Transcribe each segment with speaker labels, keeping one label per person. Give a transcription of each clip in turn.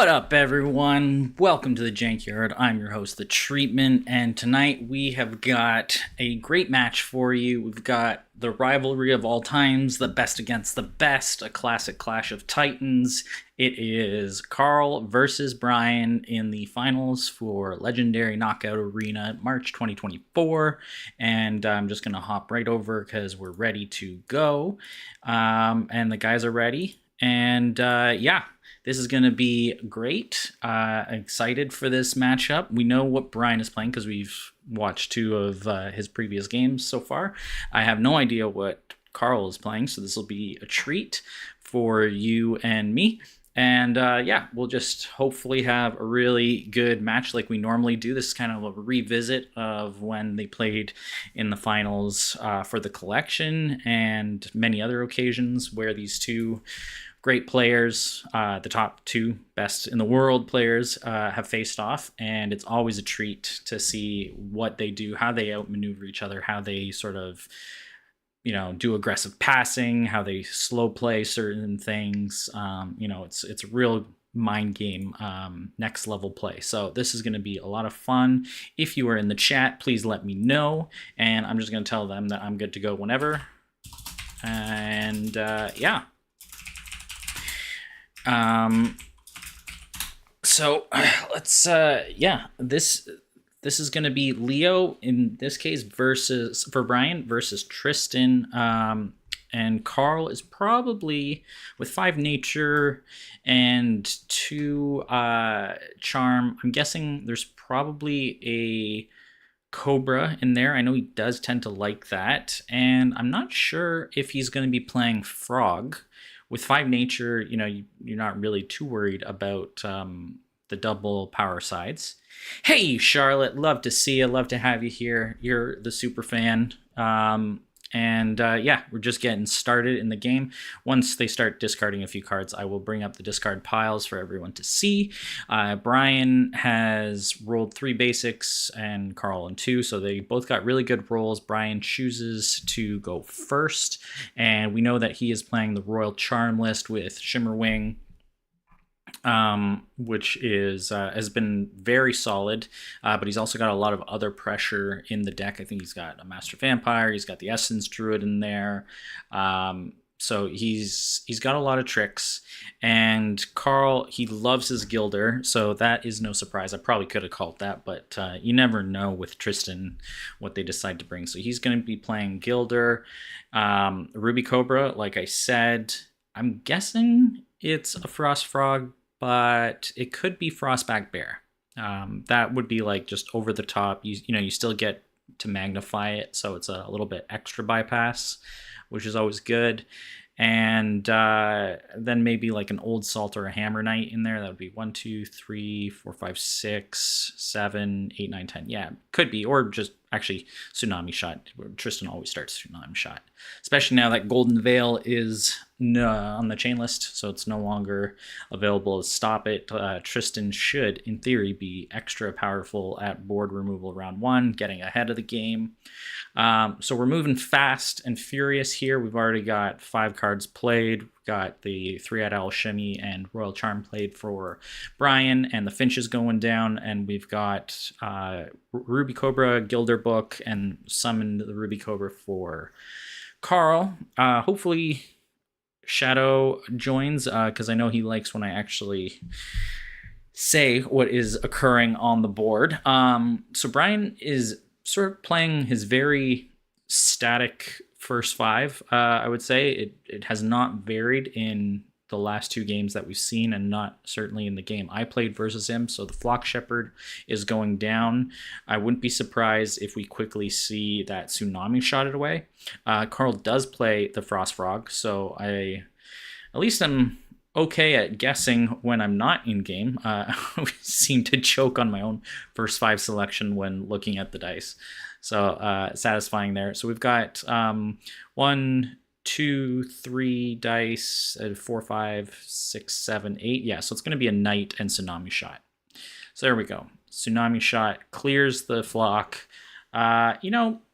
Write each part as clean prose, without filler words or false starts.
Speaker 1: What up, everyone? Welcome to the Jankyard. I'm your host, The Treatment, and tonight we have got a great match for you. We've got the rivalry of all times, the best against the best, a classic clash of titans. It is Carl versus Brian in the finals for Legendary Knockout Arena, March 2024, and I'm just going to hop right over because we're ready to go, and the guys are ready, and yeah. This is going to be great. Excited for this matchup. We know what Brian is playing because we've watched two of his previous games so far. I have no idea what Carl is playing, so this will be a treat for you and me. And yeah, we'll just hopefully have a really good match like we normally do. This is kind of a revisit of when they played in the finals for the collection and many other occasions where these two great players, the top two best in the world players, have faced off, and it's always a treat to see what they do, how they outmaneuver each other, how they sort of, do aggressive passing, how they slow play certain things. It's a real mind game, next level play. So this is going to be a lot of fun. If you are in the chat, please let me know, and I'm just going to tell them that I'm good to go whenever. And yeah. So let's yeah, this is going to be Leo in this case for Brian versus Tristan, and Carl is probably with 5 nature and 2 charm. I'm guessing there's probably a Cobra in there. I know he does tend to like that, and I'm not sure if he's going to be playing Frog. With 5 nature, you're not really too worried about the double power sides. Hey, Charlotte, love to see you. Love to have you here. You're the super fan. Yeah, we're just getting started in the game. Once they start discarding a few cards, I will bring up the discard piles for everyone to see. Brian has rolled 3 basics and Carl in 2, so they both got really good rolls. Brian chooses to go first, and we know that he is playing the Royal Charm list with Shimmerwing, which is has been very solid, but he's also got a lot of other pressure in the deck. I think he's got a Master Vampire, he's got the Essence Druid in there, so he's got a lot of tricks. And Carl, he loves his Gilder, so that is no surprise. I probably could have called that, but you never know with Tristan what they decide to bring. So he's going to be playing Gilder, Ruby Cobra, like I said. I'm guessing it's a Frost Frog, but it could be Frostback Bear. That would be like just over the top. You still get to magnify it, so it's a little bit extra bypass, which is always good. And then maybe like an Old Salt or a Hammer Knight in there. That would be 1, 2, 3, 4, 5, 6, 7, 8, 9, 10. Yeah, could be, or just actually Tsunami Shot. Tristan always starts Tsunami Shot, especially now that Golden Veil is on the chain list, so it's no longer available to stop it. Tristan should, in theory, be extra powerful at board removal round 1, getting ahead of the game. So we're moving fast and furious here. We've already got 5 cards played. We've got the 3-Eyed Owl Shimmy and Royal Charm played for Brian, and the Finch is going down, and we've got Ruby Cobra, Gilder Book, and summoned the Ruby Cobra for Carl. Hopefully Shadow joins, because I know he likes when I actually say what is occurring on the board. So Brian is sort of playing his very static first 5. I would say it has not varied in the last 2 games that we've seen, and not certainly in the game I played versus him. So the Flock Shepherd is going down. I wouldn't be surprised if we quickly see that Tsunami Shot it away. Carl does play the Frost Frog, so at least I'm okay at guessing when I'm not in game. I seem to choke on my own first 5 selection when looking at the dice. So satisfying there. So we've got 1, 2, 3 dice, 4, 5, 6, 7, 8. Yeah, so it's going to be a Knight and Tsunami Shot. So there we go. Tsunami Shot clears the flock.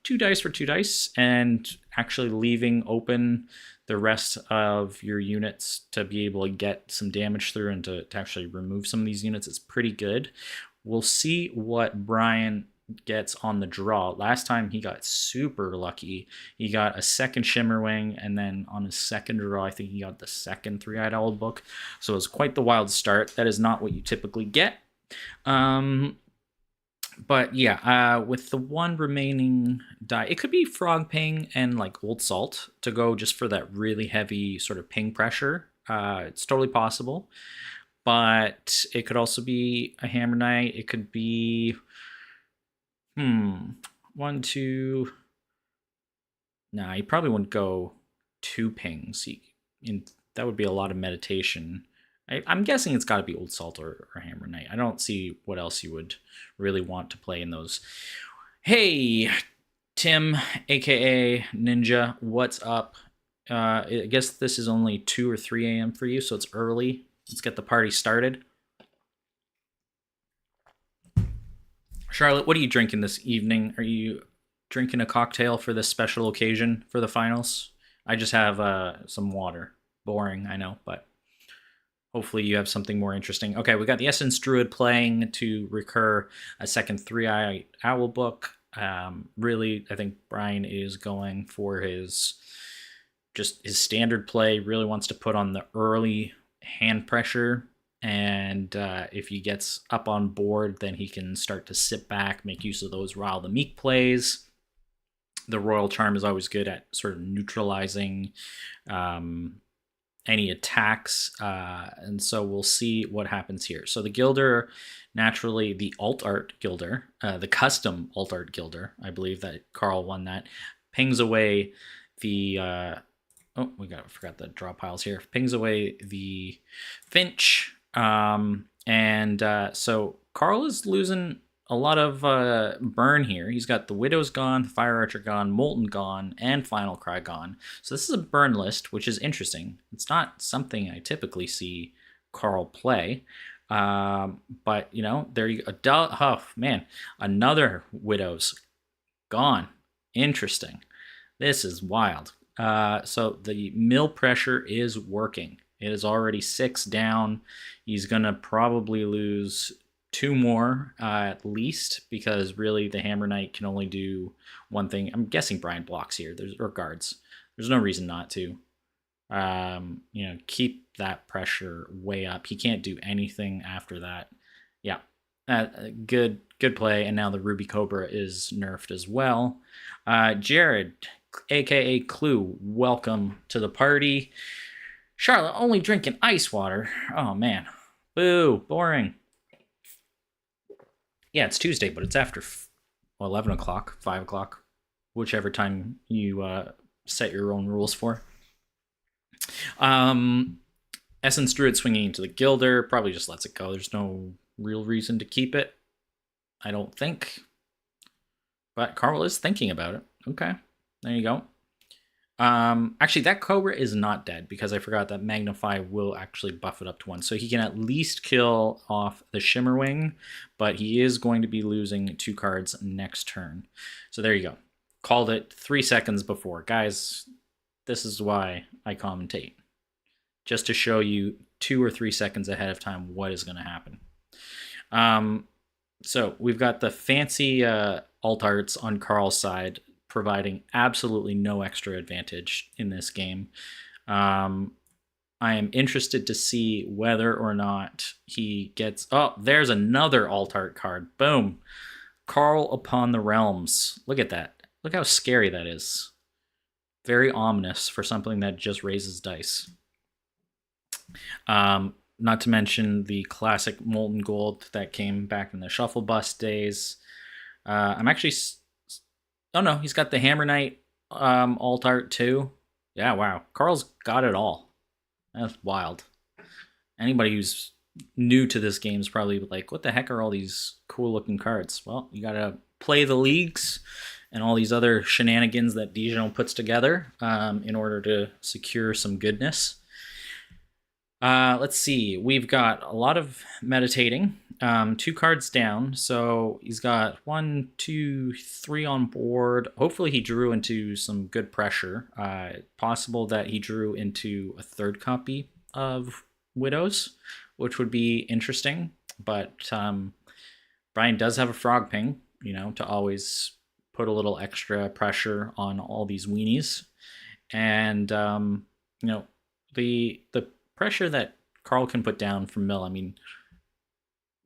Speaker 1: 2 dice for 2 dice, and actually leaving open the rest of your units to be able to get some damage through and to actually remove some of these units is pretty good. We'll see what Brian gets on the draw. Last time he got super lucky. He got a second Shimmerwing, and then on his second draw, I think he got the second Three-Eyed Owl book. So it was quite the wild start. That is not what you typically get. But yeah, with the one remaining die, it could be Frog Ping and like Old Salt to go just for that really heavy sort of ping pressure. It's totally possible. But it could also be a Hammer Knight. It could be 1, 2. Nah, you probably wouldn't go 2 pings. That would be a lot of meditation. I'm guessing it's got to be Old Salt or Hammer Knight. I don't see what else you would really want to play in those. Hey, Tim, aka Ninja, what's up? I guess this is only 2 or 3 a.m. for you, so it's early. Let's get the party started. Charlotte, what are you drinking this evening? Are you drinking a cocktail for this special occasion for the finals? I just have some water. Boring, I know, but hopefully you have something more interesting. Okay, we got the Essence Druid playing to recur a second Three-Eyed Owl book. Really, I think Brian is going for his standard play. Really wants to put on the early hand pressure. And if he gets up on board, then he can start to sit back, make use of those Rile the Meek plays. The Royal Charm is always good at sort of neutralizing any attacks, and so we'll see what happens here. So the Gilder, naturally the Alt Art Gilder, the custom Alt Art Gilder, I believe that Carl won that, pings away the forgot the draw piles here. Pings away the Finch, so Carl is losing a lot of burn here. He's got the Widow's gone, the Fire Archer gone, Molten gone, and Final Cry gone. So this is a burn list, which is interesting. It's not something I typically see Carl play. But, you know, there you go. Oh, man. Another Widow's gone. Interesting. This is wild. So the mill pressure is working. It is already 6 down. He's going to probably lose 2 more at least, because really the Hammer Knight can only do one thing. I'm guessing Brian blocks here. Or guards. There's no reason not to. Keep that pressure way up. He can't do anything after that. Yeah, good play. And now the Ruby Cobra is nerfed as well. Jared, aka Clue, welcome to the party. Charlotte only drinking ice water. Oh man, boo, boring. Yeah, it's Tuesday, but it's after 11 o'clock, 5 o'clock, whichever time you set your own rules for. Essence Druid swinging into the Gilder, probably just lets it go. There's no real reason to keep it, I don't think. But Carl is thinking about it. Okay, there you go. Actually, that Cobra is not dead, because I forgot that Magnify will actually buff it up to 1. So he can at least kill off the Shimmerwing, but he is going to be losing 2 cards next turn. So there you go. Called it 3 seconds before. Guys, this is why I commentate. Just to show you 2 or 3 seconds ahead of time what is going to happen. So we've got the fancy alt arts on Carl's side, providing absolutely no extra advantage in this game. I am interested to see whether or not he gets... Oh, there's another alt art card. Boom. Carl Upon the Realms. Look at that. Look how scary that is. Very ominous for something that just raises dice. Not to mention the classic Molten Gold that came back in the Shuffle Bust days. I'm actually... Oh no, he's got the Hammer Knight alt art too. Yeah, wow. Carl's got it all. That's wild. Anybody who's new to this game is probably like, what the heck are all these cool looking cards? Well, you gotta play the leagues and all these other shenanigans that Dijon puts together in order to secure some goodness. Let's see. We've got a lot of meditating. 2 cards down. So he's got 1, 2, 3 on board. Hopefully he drew into some good pressure. Possible that he drew into a third copy of Widows, which would be interesting. But Brian does have a frog ping, to always put a little extra pressure on all these weenies. And the pressure that Carl can put down from mill. I mean,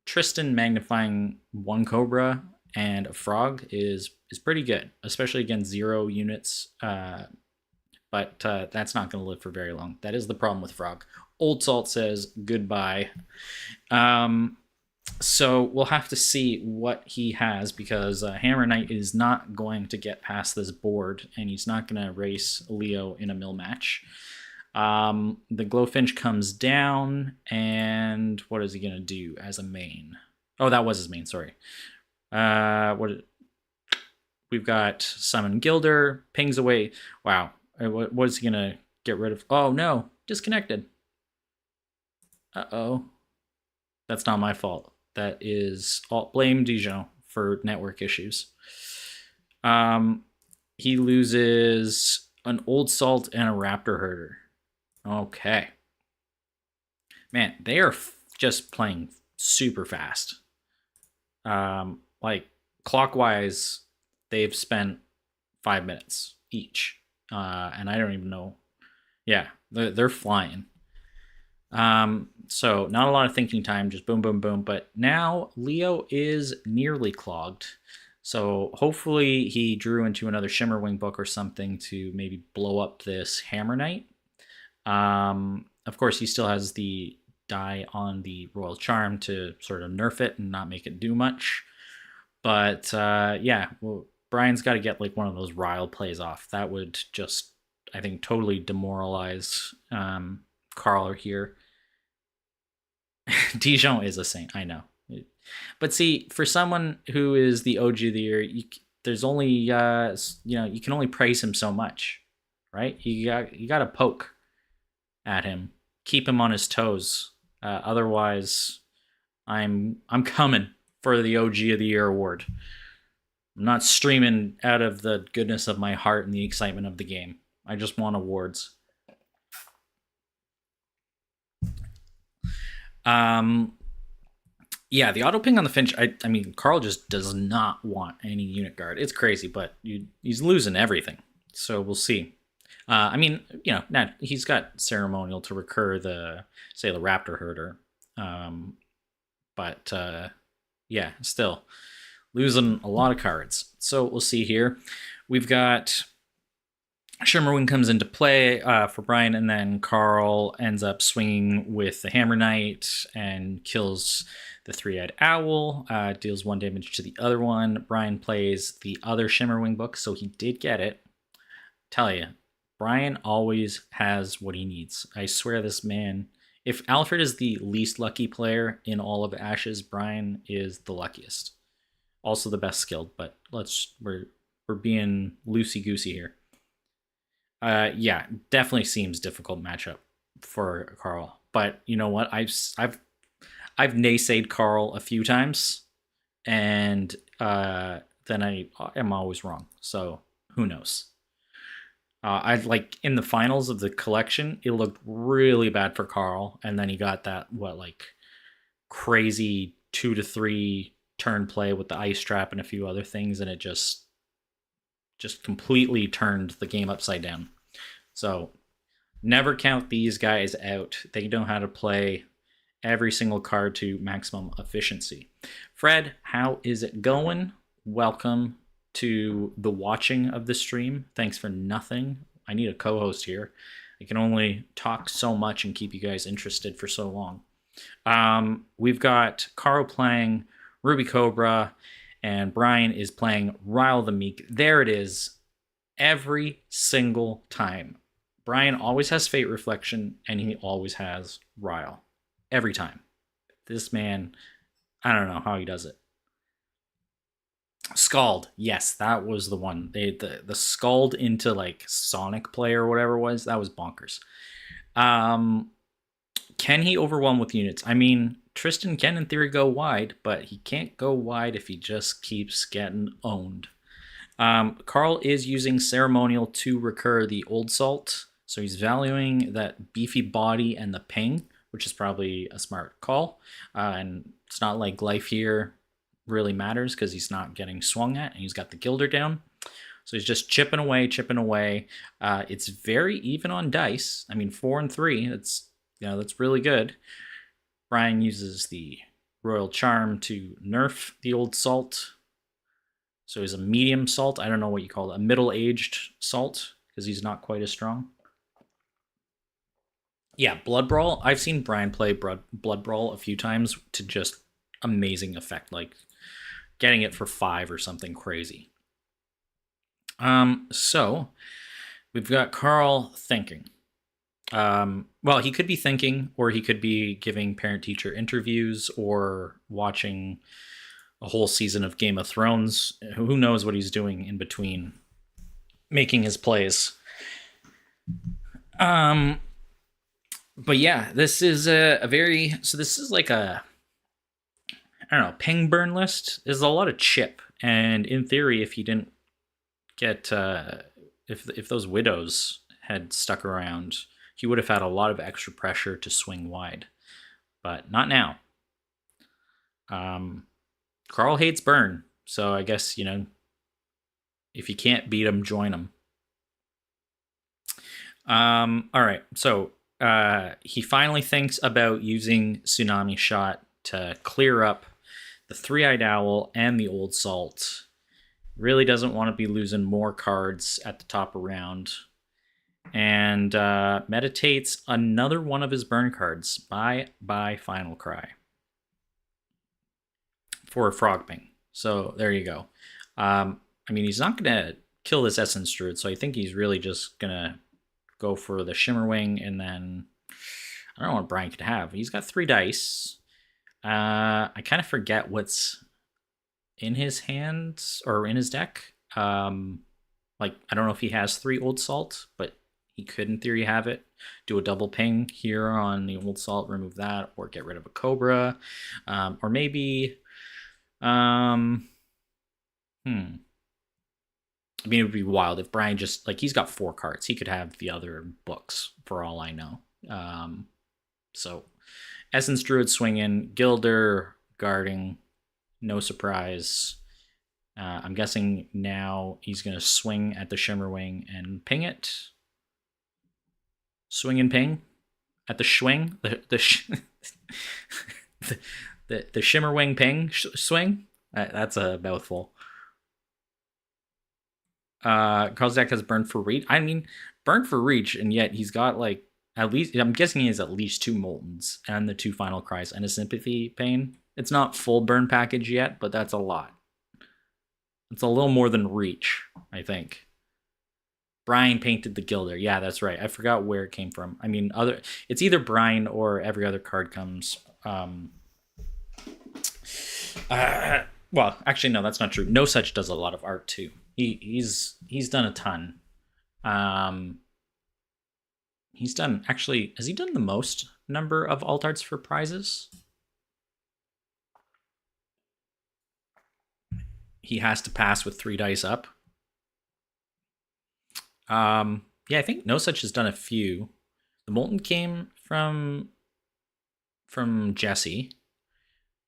Speaker 1: Tristan magnifying 1 Cobra and a frog is pretty good, especially against 0 units. But that's not going to live for very long. That is the problem with frog. Old Salt says goodbye. So we'll have to see what he has, because Hammer Knight is not going to get past this board, and he's not going to race Leo in a mill match. The Glowfinch comes down, and what is he going to do as a main? Oh, that was his main, sorry. We've got Summon Gilder, pings away. Wow, what is he going to get rid of? Oh, no, disconnected. Uh-oh. That's not my fault. That is all blame Dijon for network issues. He loses an Old Salt and a Raptor Herder. Okay. Man, they are just playing super fast. Like, clockwise, they've spent 5 minutes each. And I don't even know. Yeah, they're flying. So not a lot of thinking time, just boom, boom, boom. But now Leo is nearly clogged. So hopefully he drew into another Shimmerwing book or something to maybe blow up this Hammer Knight. Of course, he still has the die on the Royal Charm to sort of nerf it and not make it do much. But yeah, well, Brian's got to get like one of those Ryle plays off. That would just, I think, totally demoralize Carl here. Dijon is a saint, I know. But see, for someone who is the OG of the year, there's only you can only praise him so much, right? You got to poke at him, keep him on his toes. Otherwise, I'm coming for the OG of the year award. I'm not streaming out of the goodness of my heart and the excitement of the game. I just want awards. Yeah, the auto ping on the Finch, I mean, Carl just does not want any unit guard. It's crazy, but he's losing everything. So we'll see. I mean, now he's got ceremonial to recur the Raptor Herder. But yeah, still losing a lot of cards. So we'll see here. We've got Shimmerwing comes into play for Brian, and then Carl ends up swinging with the Hammer Knight and kills the 3-eyed owl, deals 1 damage to the other one. Brian plays the other Shimmerwing book, so he did get it. Tell you, Brian always has what he needs. I swear this man, if Alfred is the least lucky player in all of Ashes, Brian is the luckiest. Also the best skilled, but we're being loosey-goosey here. Yeah, definitely seems difficult matchup for Carl. But you know what? I've naysayed Carl a few times, and then I am always wrong. So who knows? I like in the finals of the collection, it looked really bad for Carl, and then he got that crazy 2 to 3 turn play with the ice trap and a few other things, and it just completely turned the game upside down. So never count these guys out. They know how to play every single card to maximum efficiency. Fred, how is it going? Welcome to the watching of the stream. Thanks for nothing. I need a co-host here. I can only talk so much and keep you guys interested for so long. We've got Carl playing Ruby Cobra, and Brian is playing Ryle the Meek. There it is. Every single time. Brian always has Fate Reflection, and he always has Ryle. Every time. This man, I don't know how he does it. Scald. Yes, that was the one. The Scald into Sonic Play or whatever it was. That was bonkers. Can he overwhelm with units? I mean, Tristan can, in theory, go wide, but he can't go wide if he just keeps getting owned. Carl is using Ceremonial to recur the Old Salt, so he's valuing that beefy body and the ping, which is probably a smart call. And it's not like life here really matters because he's not getting swung at, and he's got the Gilder down. So he's just chipping away, chipping away. It's very even on dice. I mean, 4 and 3. That's really good. Brian uses the Royal Charm to nerf the Old Salt. So he's a medium salt. I don't know what you call it, a middle-aged salt, because he's not quite as strong. Yeah, Blood Brawl. I've seen Brian play Blood Brawl a few times to just amazing effect, like getting it for 5 or something crazy. So we've got Carl thinking. Well, he could be thinking, or he could be giving parent-teacher interviews, or watching a whole season of Game of Thrones. Who knows what he's doing in between making his plays. But yeah, this is this is like a, I don't know, ping burn list. There's a lot of chip, and in theory, if he didn't get, if those widows had stuck around, he would have had a lot of extra pressure to swing wide, but not now. Carl hates burn, so I guess, if you can't beat him, join him. All right, so he finally thinks about using Tsunami Shot to clear up the Three-Eyed Owl and the Old Salt. Really doesn't want to be losing more cards at the top of round. And meditates another one of his burn cards, Bye Final Cry, for a Frog Ping. So there you go. I mean, he's not going to kill this Essence Druid, so I think he's really just going to go for the Shimmerwing, and then I don't know what Brian could have. He's got 3 dice. I kind of forget what's in his hands or in his deck. I don't know if he has 3 Old Salt, but he could, in theory, have it. Do a double ping here on the Old Salt, remove that, or get rid of a Cobra. Or maybe... I mean, it would be wild if Brian just, he's got 4 cards. He could have the other books, for all I know. So, Essence Druid swinging, Gilder guarding, no surprise. I'm guessing now he's going to swing at the Shimmerwing and ping it. Swing and ping at the swing. The Shimmerwing ping swing. That's a mouthful. Carl's deck has Burn for Reach. I mean, Burn for Reach, and yet he's got at least, I'm guessing he has at least 2 Moltons and the 2 Final Cries and a Sympathy Pain. It's not full burn package yet, but that's a lot. It's a little more than Reach, I think. Brian painted the Gilder. Yeah, that's right. I forgot where it came from. I mean, it's either Brian or every other card comes. Well, actually, no, that's not true. No Such does a lot of art too. He's done a ton. He's done, actually, has he done the most number of alt arts for prizes? He has to pass with 3 dice up. Yeah, I think No Such has done a few. The Molten came from Jesse.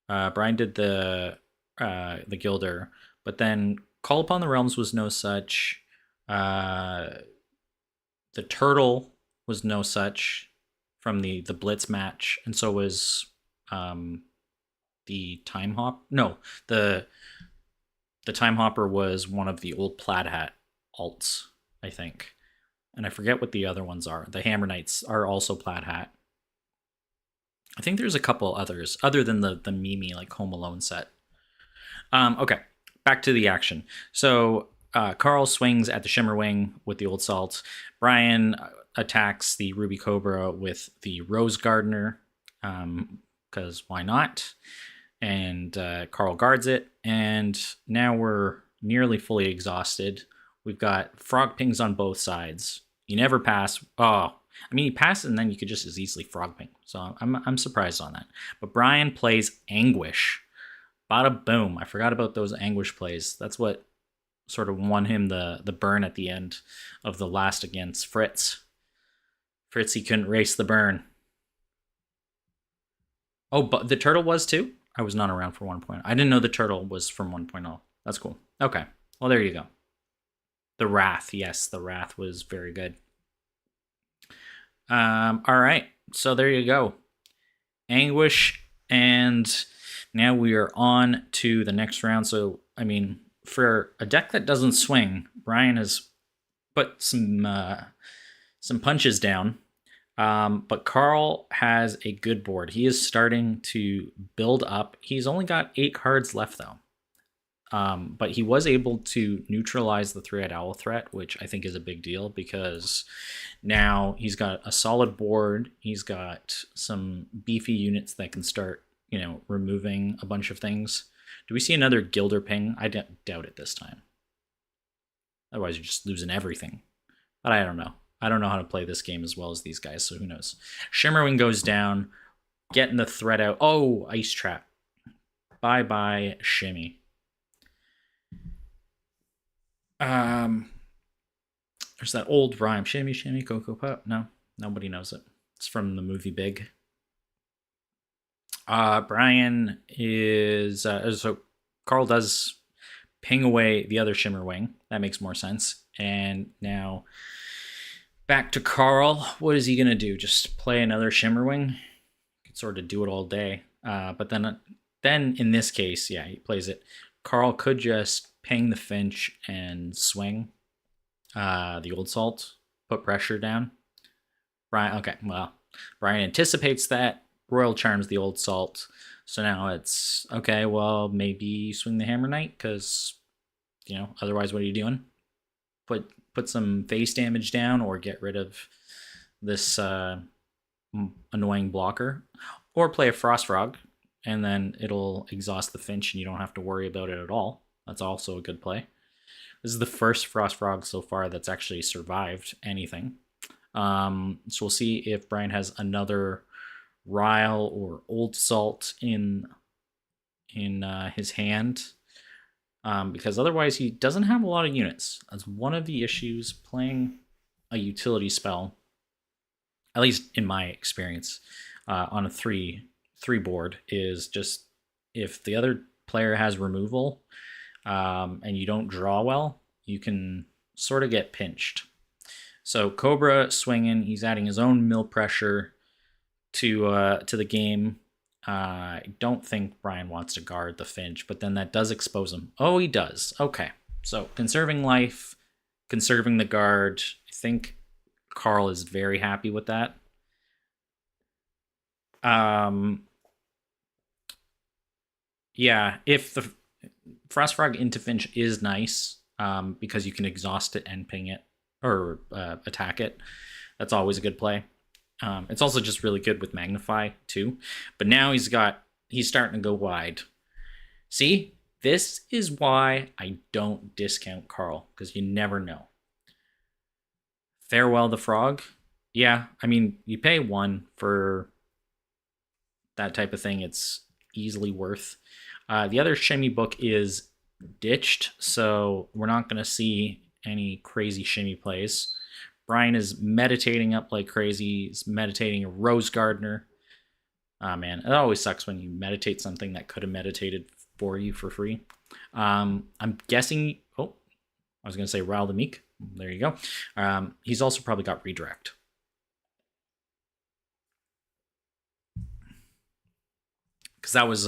Speaker 1: Brian did the Gilder, but then Call Upon the Realms was No Such. The Turtle was No Such from the Blitz match, and so was the Time Hop. No, the Time Hopper was one of the old Plaid Hat alts, I think. And I forget what the other ones are. The Hammer Knights are also Plaid Hat. I think there's a couple others, other than the Mimi, Home Alone set. Okay, back to the action. So Carl swings at the Shimmerwing with the Old Salt. Brian attacks the Ruby Cobra with the Rose Gardener, because why not? And Carl guards it, and now we're nearly fully exhausted. We've got Frog Pings on both sides. You never pass. Oh, I mean, he passed and then you could just as easily frog ping. So I'm surprised on that. But Brian plays Anguish. Bada boom. I forgot about those Anguish plays. That's what sort of won him the burn at the end of the last against Fritz. Fritz, he couldn't race the burn. Oh, but the turtle was too? I was not around for 1.0. I didn't know the turtle was from 1.0. That's cool. Okay. Well, there you go. The Wrath. Yes, the Wrath was very good. All right. So there you go. Anguish. And now we are on to the next round. So, I mean, for a deck that doesn't swing, Brian has put some punches down. But Carl has a good board. He is starting to build up. He's only got 8 cards left, though. But he was able to neutralize the 3-eyed owl threat, which I think is a big deal because now he's got a solid board. He's got some beefy units that can start, removing a bunch of things. Do we see another Gilder ping? I doubt it this time. Otherwise, you're just losing everything. But I don't know. I don't know how to play this game as well as these guys, so who knows. Shimmerwing goes down, getting the threat out. Oh, Ice Trap. Bye-bye, Shimmy. There's that old rhyme. Shimmy, shimmy, Cocoa Pop. No, nobody knows it. It's from the movie Big. Brian is... so Carl does ping away the other Shimmerwing. That makes more sense. And now... back to Carl. What is he going to do? Just play another Shimmerwing? Could sort of do it all day. But then in this case, yeah, he plays it. Carl could just ping the Finch and swing the Old Salt, put pressure down. Brian anticipates that, Royal Charms the Old Salt. So now it's, okay, well, maybe swing the Hammer Knight, because, otherwise what are you doing? Put some face damage down or get rid of this annoying blocker. Or play a Frost Frog, and then it'll exhaust the Finch and you don't have to worry about it at all. That's also a good play. This is the first Frost Frog so far that's actually survived anything. So we'll see if Brian has another Ryle or Old Salt in his hand. Because otherwise he doesn't have a lot of units. That's one of the issues playing a utility spell, at least in my experience, on a 3 board, is just if the other player has removal and you don't draw well, you can sort of get pinched. So Cobra swinging, he's adding his own mill pressure to the game. I don't think Brian wants to guard the Finch, but then that does expose him. Oh, he does. Okay. So conserving life, conserving the guard. I think Carl is very happy with that. Yeah, if the Frost Frog into Finch is nice, because you can exhaust it and ping it, or attack it. That's always a good play. It's also just really good with Magnify too. But now he's starting to go wide. See, this is why I don't discount Carl, because you never know. Farewell the Frog. Yeah, I mean, you pay 1 for that type of thing. It's easily worth. The other Shimmy book is ditched, so we're not going to see any crazy Shimmy plays. Brian is meditating up like crazy. He's meditating a Rose Gardener. Ah, man, it always sucks when you meditate something that could have meditated for you for free. I'm guessing... Oh, I was going to say Rile the Meek. There you go. He's also probably got Redirect. Because that was...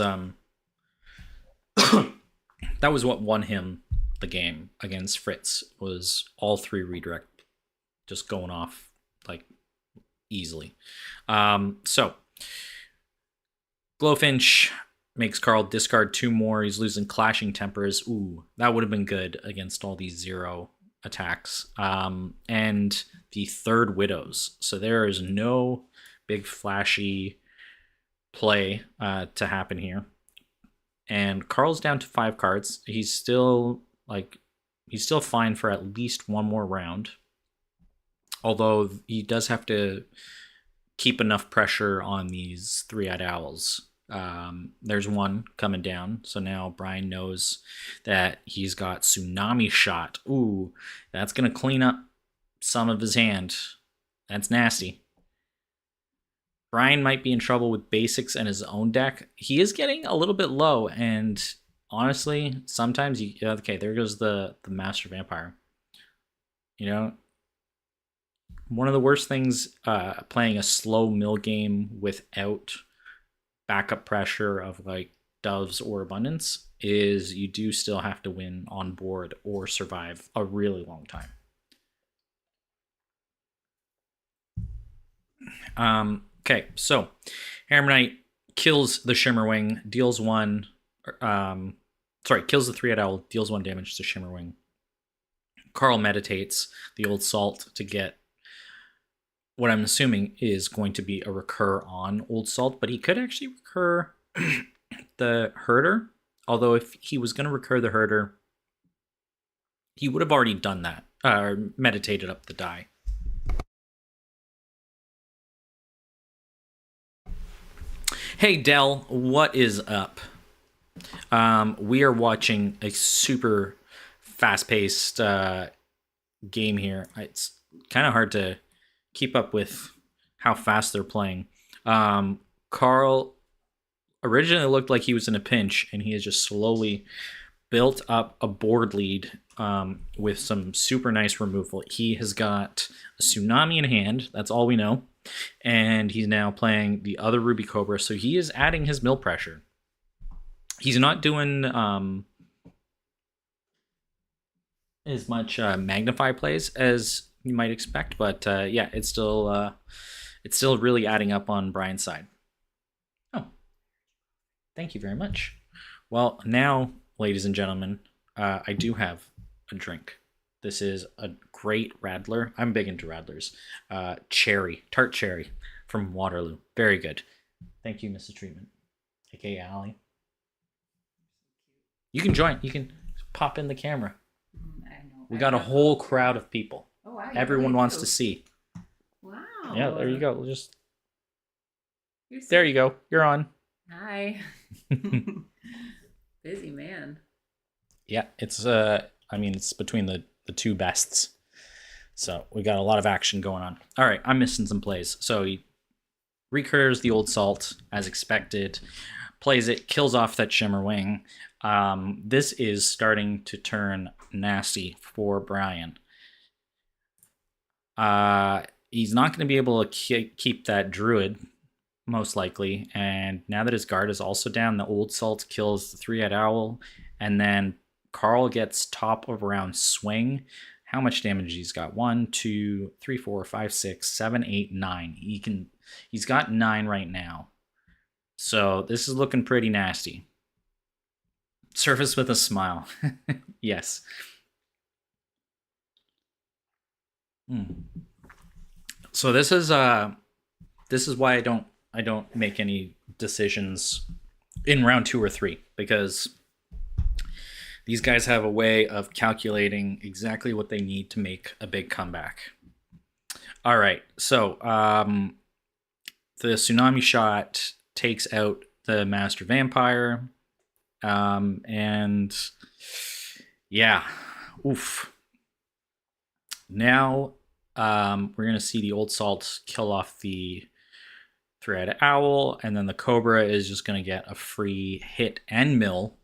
Speaker 1: that was what won him the game against Fritz, was all 3 Redirect just going off like easily. So Glowfinch makes Carl discard 2 more. He's losing Clashing Tempers. Ooh, that would have been good against all these 0 attacks. And the 3rd Widows. So there is no big flashy play to happen here. And Carl's down to 5 cards. He's still fine for at least 1 more round. Although he does have to keep enough pressure on these three-eyed owls. There's one coming down, so now Brian knows that he's got tsunami shot. Ooh, that's gonna clean up some of his hand. That's nasty. Brian might be in trouble with basics and his own deck. He is getting a little bit low, and honestly, sometimes you okay. There goes the Master Vampire. You know, one of the worst things playing a slow mill game without backup pressure of like doves or abundance is you do still have to win on board or survive a really long time. Okay, so Hammer Knight kills the Shimmerwing, deals one. Kills the three-eyed owl, deals one damage to Shimmerwing. Carl meditates the old salt to get what I'm assuming is going to be a recur on Old Salt, but he could actually recur the Herder. Although if he was going to recur the Herder, he would have already done that, meditated up the die. Hey Dell, what is up? We are watching a super fast-paced game here. It's kind of hard to keep up with how fast they're playing. Carl originally looked like he was in a pinch, and he has just slowly built up a board lead with some super nice removal. He has got a Tsunami in hand. That's all we know. And he's now playing the other Ruby Cobra, so he is adding his mill pressure. He's not doing as much magnify plays as you might expect, but yeah, it's still really adding up on Brian's side. Oh, thank you very much. Well, now, ladies and gentlemen, I do have a drink. This is a great Radler. I'm big into Radlers. Tart cherry from Waterloo. Very good. Thank you, Mrs. Treatment, aka Allie. You can join. You can pop in the camera. I know. We got a whole crowd of people. Oh, wow, everyone really wants to see.
Speaker 2: Wow.
Speaker 1: Yeah, there you go. There you go. You're on.
Speaker 2: Hi. Busy man.
Speaker 1: Yeah, it's it's between the two bests. So we got a lot of action going on. All right, I'm missing some plays. So he recurs the Old Salt as expected, plays it, kills off that Shimmerwing. This is starting to turn nasty for Brian. He's not going to be able to keep that Druid, most likely. And now that his guard is also down, the Old Salt kills the three-eyed owl. And then Carl gets top of round swing. How much damage he's got? 1, 2, 3, 4, 5, 6, 7, 8, 9. He's got 9 right now. So this is looking pretty nasty. Surface with a smile. Yes. So this is why I don't make any decisions in round 2 or 3, because these guys have a way of calculating exactly what they need to make a big comeback. All right, so the Tsunami Shot takes out the Master Vampire, and yeah, oof. Now we're gonna see the Old Salt kill off the three-eyed owl, and then the Cobra is just gonna get a free hit and mill.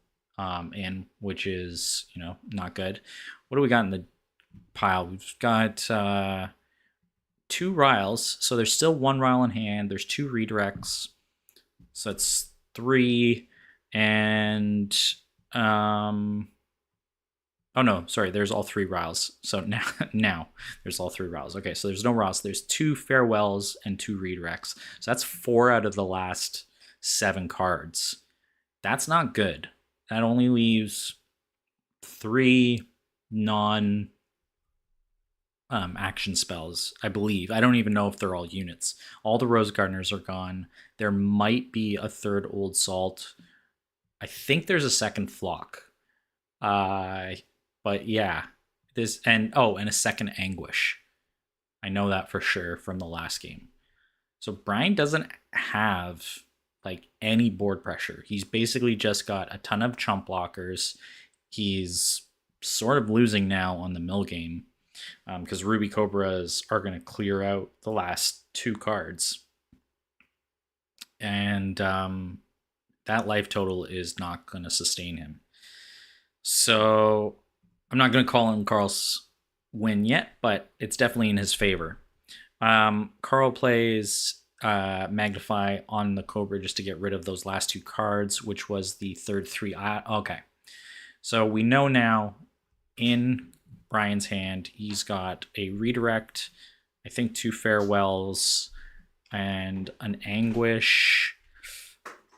Speaker 1: Which is, not good. What do we got in the pile? We've got 2 Riles, so there's still 1 Rile in hand. There's 2 redirects, so that's 3. And oh no, sorry, there's all 3 Riles. So now there's all 3 Riles. Okay, so there's no Riles. There's 2 Farewells and 2 redirects. So that's 4 out of the last 7 cards. That's not good. That only leaves 3 non action spells, I believe. I don't even know if they're all units. All the Rose Gardeners are gone. There might be a 3rd Old Salt. I think there's a 2nd Flock. But yeah, and a 2nd Anguish. I know that for sure from the last game. So Brian doesn't have like any board pressure. He's basically just got a ton of chump blockers. He's sort of losing now on the mill game because Ruby Cobras are going to clear out the last two cards. And that life total is not going to sustain him. So I'm not going to call him Carl's win yet, but it's definitely in his favor. Carl plays Magnify on the Cobra just to get rid of those last two cards, which was the third three. Okay. So we know now in Brian's hand, he's got a redirect, I think two farewells, and an anguish.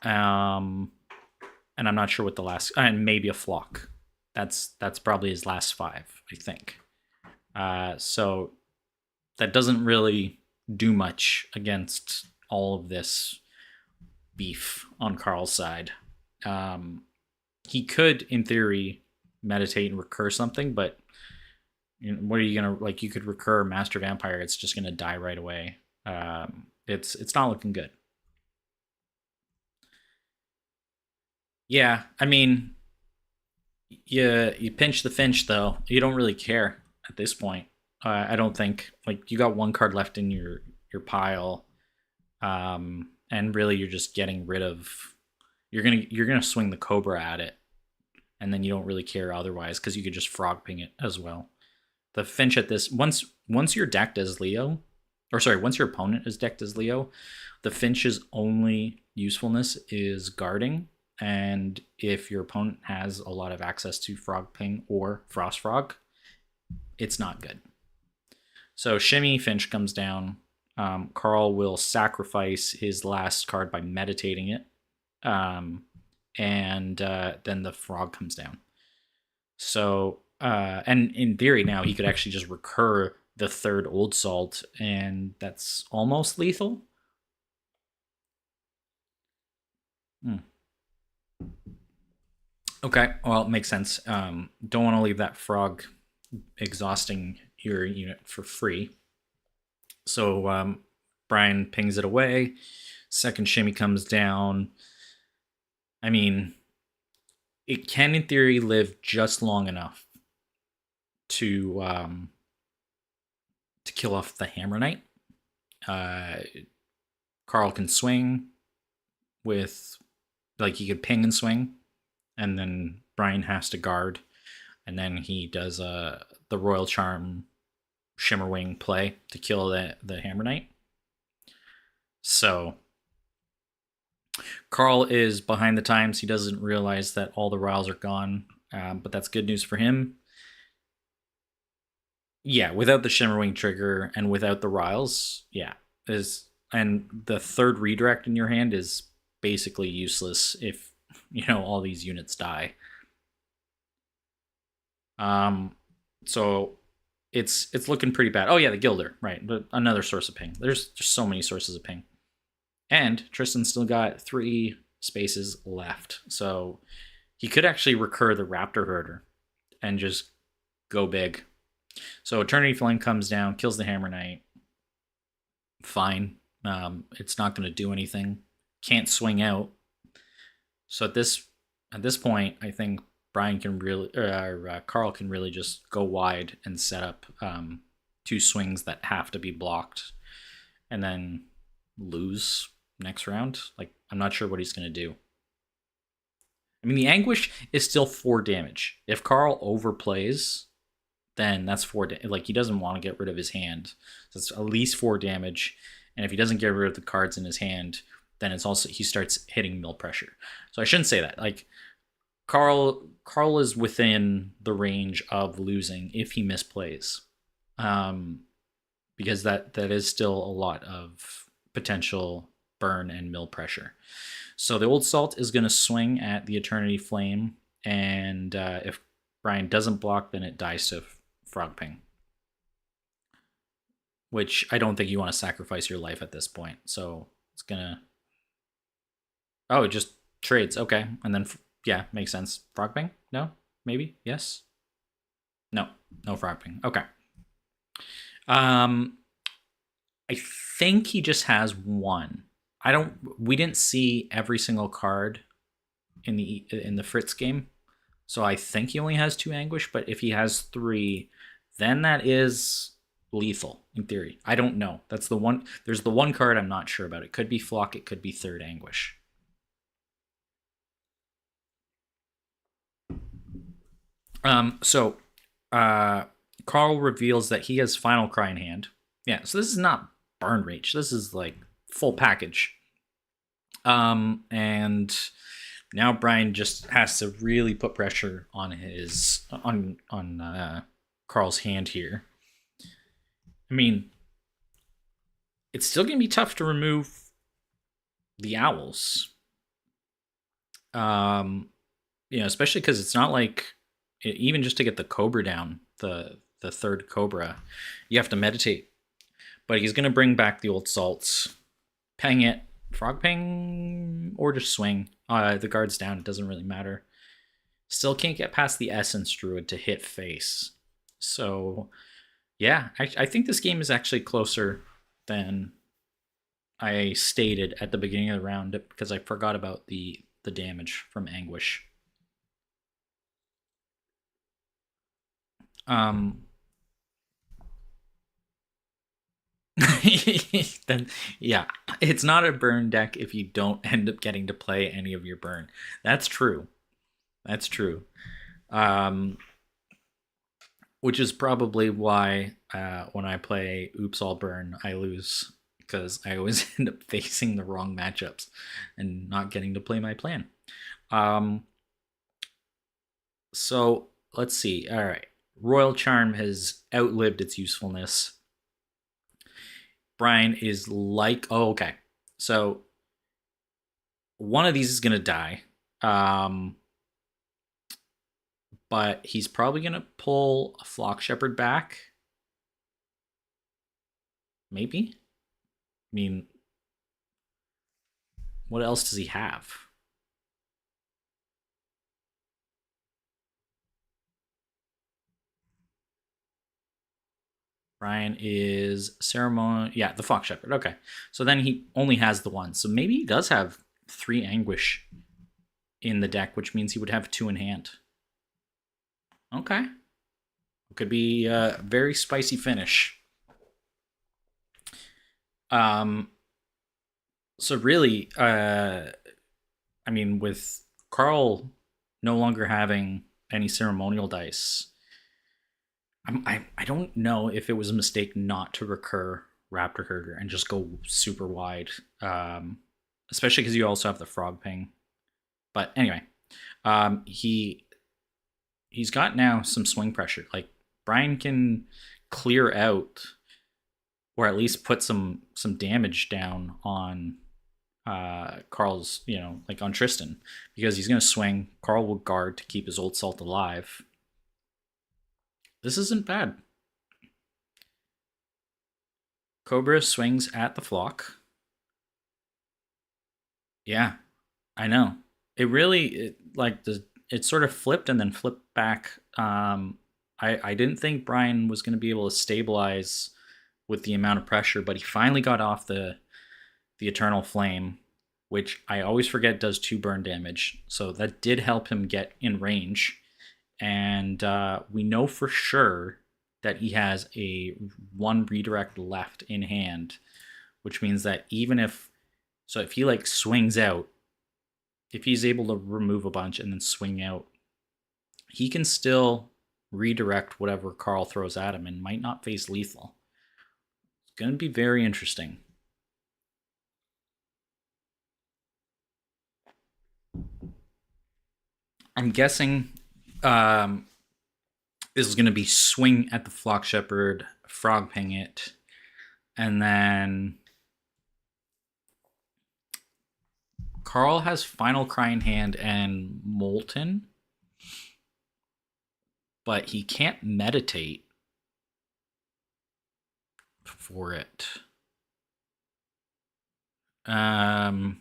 Speaker 1: And I'm not sure what the last, and maybe a flock. That's probably his last five, I think. So that doesn't really do much against all of this beef on Carl's side. He could, in theory, meditate and recur something, but what are you gonna like? You could recur Master Vampire; it's just gonna die right away. It's not looking good. Yeah, I mean, you pinch the Finch though. You don't really care at this point. I don't think like you got one card left in your pile, and really you're just getting rid of. You're gonna swing the Cobra at it, and then you don't really care otherwise because you could just frog ping it as well. The Finch at this once you're decked as Leo, or sorry, once your opponent is decked as Leo, the Finch's only usefulness is guarding. And if your opponent has a lot of access to Frog Ping or Frost Frog, it's not good. So Shimmy Finch comes down. Carl will sacrifice his last card by meditating it. And then the frog comes down. So, and in theory now he could actually just recur the third Old Salt, and that's almost lethal. Hmm. Okay, well, it makes sense. Don't want to leave that frog exhausting your unit for free. So Brian pings it away. Second shimmy comes down. I mean, it can, in theory, live just long enough to kill off the Hammer Knight. Carl can swing with, like, he could ping and swing, and then Brian has to guard, and then he does the Royal Charm Shimmerwing play to kill the Hammer Knight. So Carl is behind the times. He doesn't realize that all the Riles are gone, but that's good news for him. Yeah, without the Shimmerwing trigger and without the Riles, yeah, and the third redirect in your hand is basically useless if all these units die. So it's looking pretty bad. Oh yeah, the Gilder, right? But another source of ping. There's just so many sources of ping. And Tristan still got 3 spaces left. So he could actually recur the Raptor Herder and just go big. So Eternity Flame comes down, kills the Hammer Knight. Fine. It's not going to do anything. Can't swing out. So at this point, I think Brian can really, Carl can really just go wide and set up 2 swings that have to be blocked, and then lose next round. Like, I'm not sure what he's going to do. I mean, the Anguish is still 4 damage. If Carl overplays, then that's 4 damage. Like, he doesn't want to get rid of his hand. So it's at least 4 damage. And if he doesn't get rid of the cards in his hand, then it's also, he starts hitting mill pressure. So I shouldn't say that. Like, Carl is within the range of losing if he misplays. Because that is still a lot of potential burn and mill pressure. So the Old Salt is going to swing at the Eternity Flame, and if Brian doesn't block, then it dies to Frog Ping. Which I don't think you want to sacrifice your life at this point. So it's going to... Oh, it just trades. Okay. And then, yeah, makes sense. Frog Ping? No? Maybe? Yes? No. No Frog Ping. Okay. I think he just has one. I don't. We didn't see every single card in the Fritz game, so I think he only has two anguish. But if he has three, then that is lethal in theory. I don't know. That's the one. There's the one card I'm not sure about. It could be Flock. It could be third anguish. So, uh, Carl reveals that he has Final Cry in hand. Yeah. So this is not Burn Rage. This is like full package. And now Brian just has to really put pressure on Carl's hand here. I mean, it's still gonna be tough to remove the owls. Um, especially because it's not like even just to get the cobra down, the third cobra, you have to meditate. But he's gonna bring back the old salts, pang it, frog pang, or just swing. The guard's down. It doesn't really matter. Still can't get past the Essence Druid to hit face. So, yeah, I think this game is actually closer than I stated at the beginning of the round because I forgot about the damage from Anguish. Um, then yeah, it's not a burn deck if you don't end up getting to play any of your burn. That's true. That's true. Um, which is probably why when I play Oops All Burn, I lose because I always end up facing the wrong matchups and not getting to play my plan. Um, so let's see. All right, Royal Charm has outlived its usefulness. Brian is like, oh, okay. So one of these is gonna die, um, but he's probably gonna pull a Flock Shepherd back. Maybe. I mean, what else does he have? Brian is ceremony. Yeah, the Fox Shepherd. Okay. So then he only has the one. So maybe he does have three Anguish in the deck, which means he would have two in hand. Okay. Could be a very spicy finish. Um, so really, I mean, with Carl no longer having any ceremonial dice, I don't know if it was a mistake not to recur Raptor Herder and just go super wide, especially because you also have the Frog Ping. But anyway, he's got now some swing pressure. Like Brian can clear out or at least put some damage down on Carl's, like on Tristan, because he's going to swing. Carl will guard to keep his old salt alive. This isn't bad. Cobra swings at the flock. Yeah, I know. It sort of flipped and then flipped back. I didn't think Brian was going to be able to stabilize with the amount of pressure, but he finally got off the Eternal Flame, which I always forget does 2 burn damage. So that did help him get in range, and we know for sure that he has a 1 redirect left in hand, which means that if he like swings out, if he's able to remove a bunch and then swing out, he can still redirect whatever Carl throws at him and might not face lethal. It's going to be very interesting. I'm guessing um, this is going to be swing at the Flock Shepherd, frog ping it, and then Carl has Final Cry in hand and Molten, but he can't meditate for it. Um,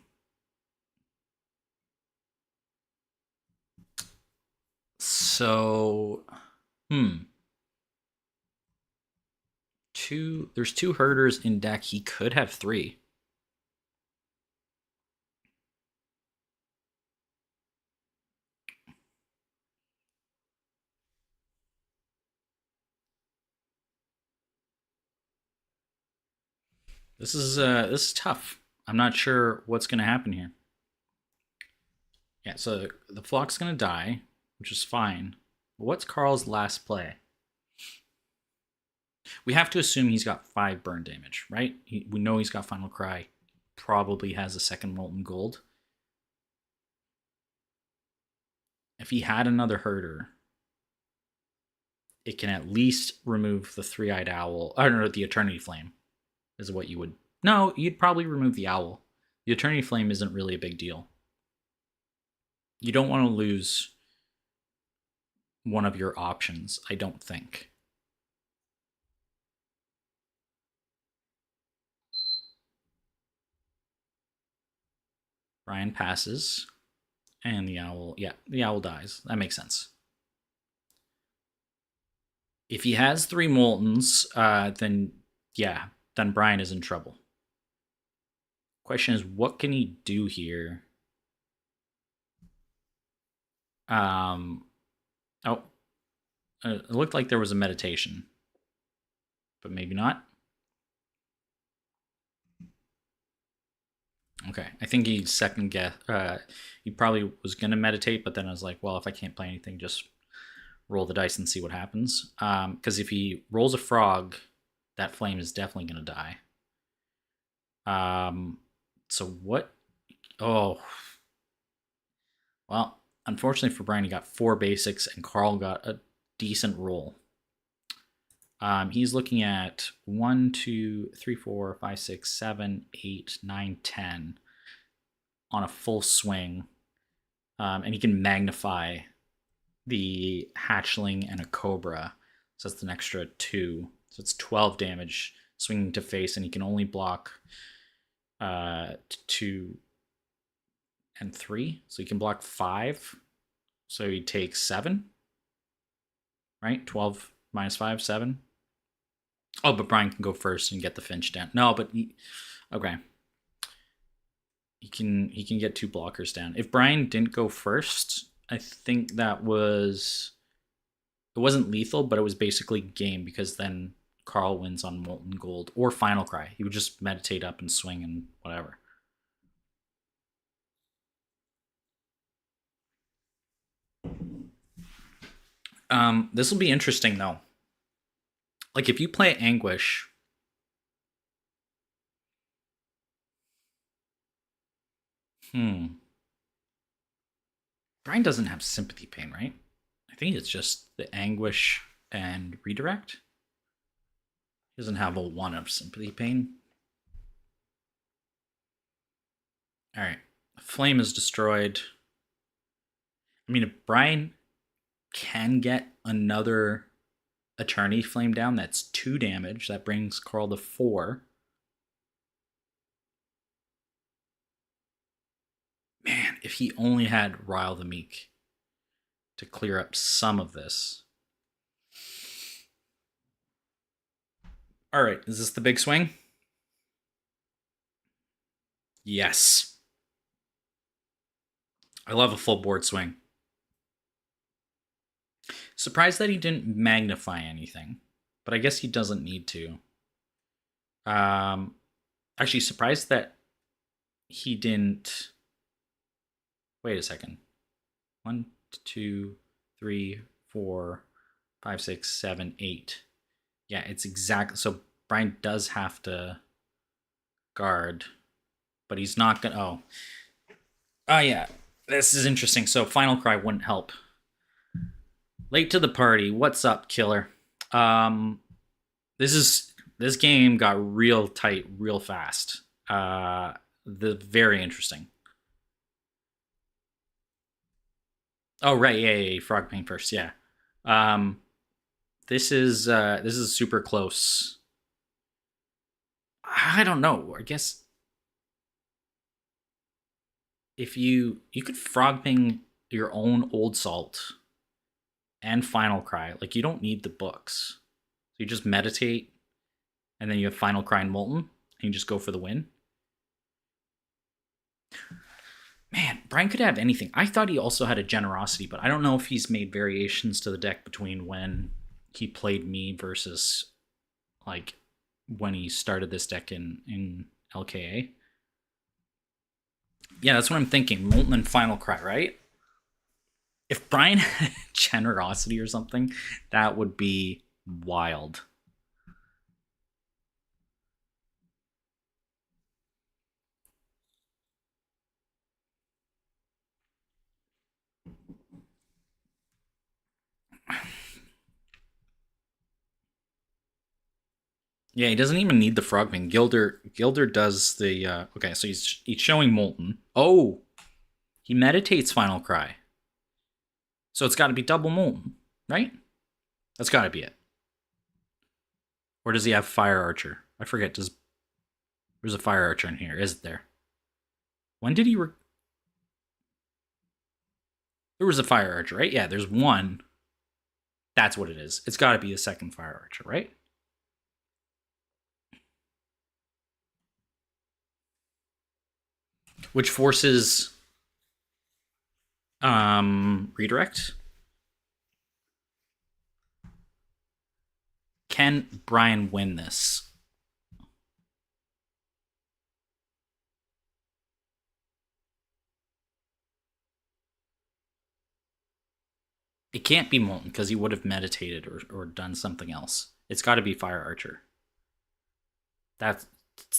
Speaker 1: so, hmm. There's two herders in deck. He could have three. This is tough. I'm not sure what's going to happen here. Yeah, so the flock's going to die, which is fine. But what's Carl's last play? We have to assume he's got 5 burn damage, right? We know he's got Final Cry. Probably has a second Molten Gold. If he had another herder, it can at least remove the Three-Eyed Owl. I don't know, the Eternity Flame is what you would. No, you'd probably remove the Owl. The Eternity Flame isn't really a big deal. You don't want to lose one of your options, I don't think. Brian passes, and the owl, yeah, the owl dies. That makes sense. If he has 3 Moltens, then Brian is in trouble. Question is, what can he do here? Oh, it looked like there was a meditation, but maybe not. Okay, I think he second guess. He probably was gonna meditate, but then I was like, well, if I can't play anything, just roll the dice and see what happens. Because if he rolls a frog, that flame is definitely gonna die. So what? Oh, well, unfortunately for Brian, he got 4 basics, and Carl got a decent roll. He's looking at 1, 2, 3, 4, 5, 6, 7, 8, 9, 10 on a full swing. And he can magnify the hatchling and a cobra. So that's an extra 2. So it's 12 damage swinging to face, and he can only block 2 and 3. So he can block 5. So he takes 7. Right? 12 minus 5, 7. Oh, but Brian can go first and get the Finch down. No, but okay. He can get 2 blockers down. If Brian didn't go first, I think it wasn't lethal, but it was basically game, because then Carl wins on Molten Gold or Final Cry. He would just meditate up and swing and whatever. This will be interesting though. Like if you play Anguish, Brian doesn't have Sympathy Pain, right? I think it's just the Anguish and Redirect. He doesn't have a 1 of Sympathy Pain. Alright. Flame is destroyed. I mean, if Brian can get another Eternity Flame down, that's 2 damage. That brings Carl to 4. Man, if he only had Ryle the Meek to clear up some of this. Alright, is this the big swing? Yes. I love a full board swing. Surprised that he didn't magnify anything, but I guess he doesn't need to. Actually, surprised that he didn't. Wait a second. 1, 2, 3, 4, 5, 6, 7, 8. Yeah, it's exactly. So Brian does have to guard, but he's not gonna. Oh, yeah. This is interesting. So Final Cry wouldn't help. Late to the party. What's up, killer? This game got real tight real fast. Very interesting. Oh right, yeah, Frog Pain first, yeah. This is super close. I don't know. I guess if you could Frog Ping your own Old Salt and Final Cry, like you don't need the books. So you just meditate and then you have Final Cry and Molten, and you just go for the win. Man, Brian could have anything. I thought he also had a generosity, but I don't know if he's made variations to the deck between when he played me versus like when he started this deck in LKA. Yeah, that's what I'm thinking. Molten and Final Cry, right? If Brian had generosity or something, that would be wild. Yeah, he doesn't even need the Frogman. Gilder does the okay, so he's showing Molten. Oh, he meditates Final Cry. So it's got to be double Molten, right? That's got to be it. Or does he have Fire Archer? I forget. There's a Fire Archer in here? Is there? When did he? There was a Fire Archer, right? Yeah, there's one. That's what it is. It's got to be the second Fire Archer, right? Which forces redirect. Can Brian win this? It can't be Molten because he would have meditated or done something else. It's got to be Fire Archer. That's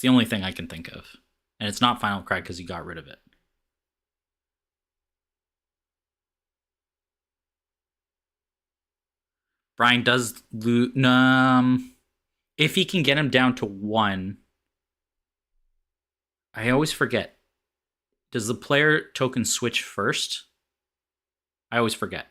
Speaker 1: the only thing I can think of. And it's not Final Cry because he got rid of it. Brian does lose. If he can get him down to one, I always forget. Does the player token switch first? I always forget.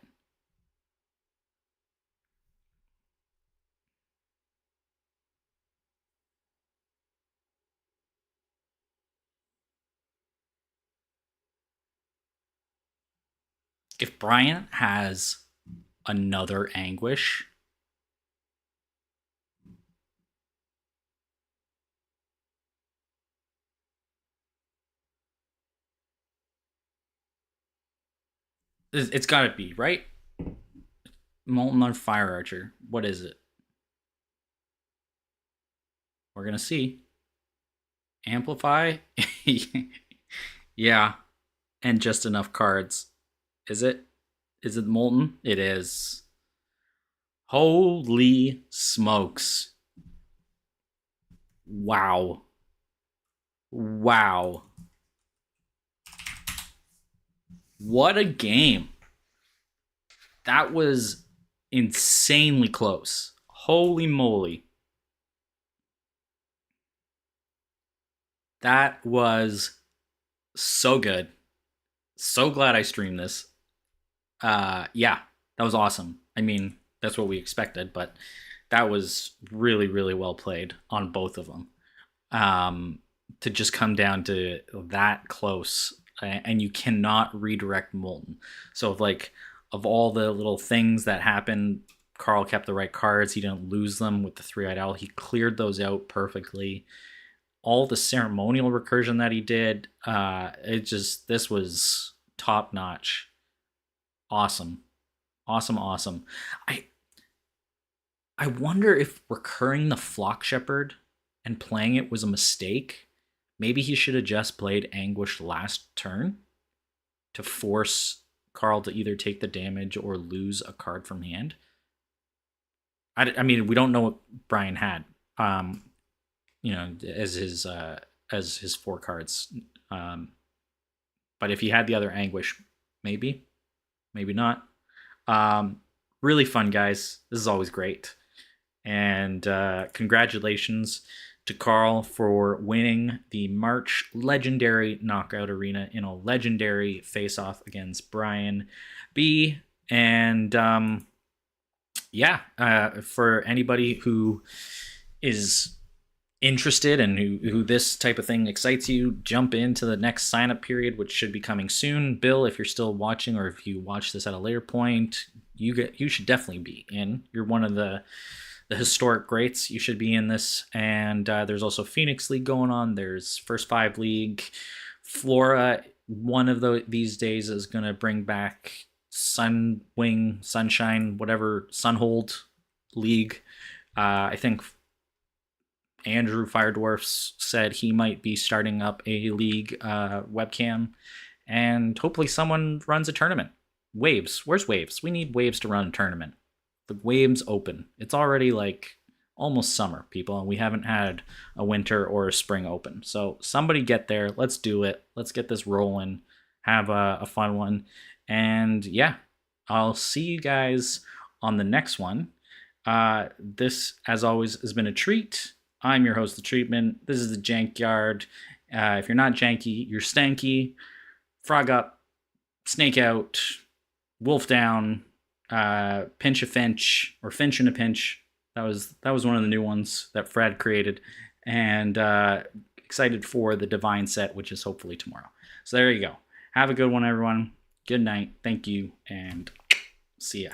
Speaker 1: If Brian has another Anguish, it's got to be, right? Molten on Fire Archer. What is it? We're going to see. Amplify? Yeah. And just enough cards. Is it? Is it Molten? It is. Holy smokes. Wow. Wow. What a game. That was insanely close. Holy moly. That was so good. So glad I streamed this. Yeah, that was awesome. I mean, that's what we expected, but that was really, really well played on both of them. To just come down to that close, and you cannot redirect Molten. So, like, of all the little things that happened, Carl kept the right cards. He didn't lose them with the three-eyed owl. He cleared those out perfectly. All the ceremonial recursion that he did, this was top notch. Awesome. Awesome, awesome. I I wonder if recurring the Flock Shepherd and playing it was a mistake. Maybe he should have just played Anguish last turn to force Carl to either take the damage or lose a card from hand. I mean, we don't know what Brian had, as his four cards. But if he had the other Anguish, maybe, maybe not. Really fun, guys. This is always great. And congratulations to Carl for winning the March Legendary Knockout Arena in a legendary face-off against Brian B. And for anybody who is interested and who this type of thing excites you, jump into the next sign-up period, which should be coming soon. Bill, if you're still watching, or if you watch this at a later point, you should definitely be in. You're one of the the historic greats. You should be in this. And there's also Phoenix League going on. There's First Five League. Flora, one of these days, is going to bring back Sunwing, Sunshine, whatever, Sunhold League. I think Andrew Fire Dwarfs said he might be starting up a league webcam, and hopefully someone runs a tournament. Waves, where's Waves? We need Waves to run a tournament. The Waves Open. It's already like almost summer, people, and we haven't had a winter or a spring open. So somebody get there. Let's do it. Let's get this rolling. Have a fun one. And yeah, I'll see you guys on the next one. This, as always, has been a treat. I'm your host, The Treatment. This is the Jankyard. If you're not janky, you're stanky. Frog up, snake out, wolf down, pinch a finch, or finch in a pinch. That was one of the new ones that Fred created. And excited for the Divine set, which is hopefully tomorrow. So there you go. Have a good one, everyone. Good night. Thank you, and see ya.